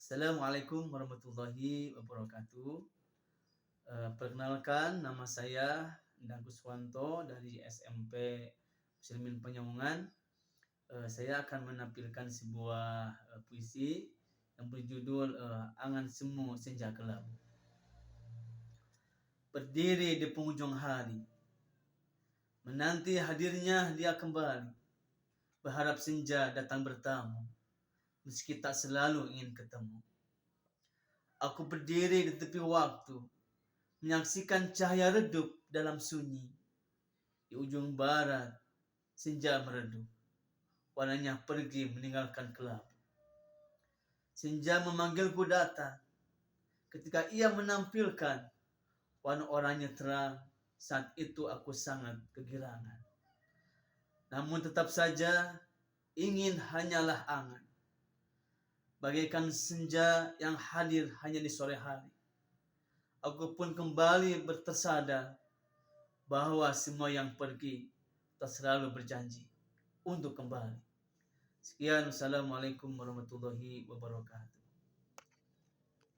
Assalamualaikum warahmatullahi wabarakatuh. Perkenalkan, nama saya Endang Kuswanto dari SMP Muslimin Penyongan. Saya akan menampilkan sebuah puisi yang berjudul Angan Semu Senja Kelam. Berdiri di penghujung hari, menanti hadirnya dia kembali, berharap senja datang bertamu, meski tak selalu ingin ketemu. Aku berdiri di tepi waktu, menyaksikan cahaya redup dalam sunyi. Di ujung barat, senja meredup, warnanya pergi meninggalkan kelabu. Senja memanggilku datang, ketika ia menampilkan warna oranye terang. Saat itu aku sangat kegirangan. Namun tetap saja ingin hanyalah angan, bagaikan senja yang hadir hanya di sore hari. Aku pun kembali bertersadar bahwa semua yang pergi tak selalu berjanji untuk kembali. Sekian, Assalamualaikum warahmatullahi wabarakatuh.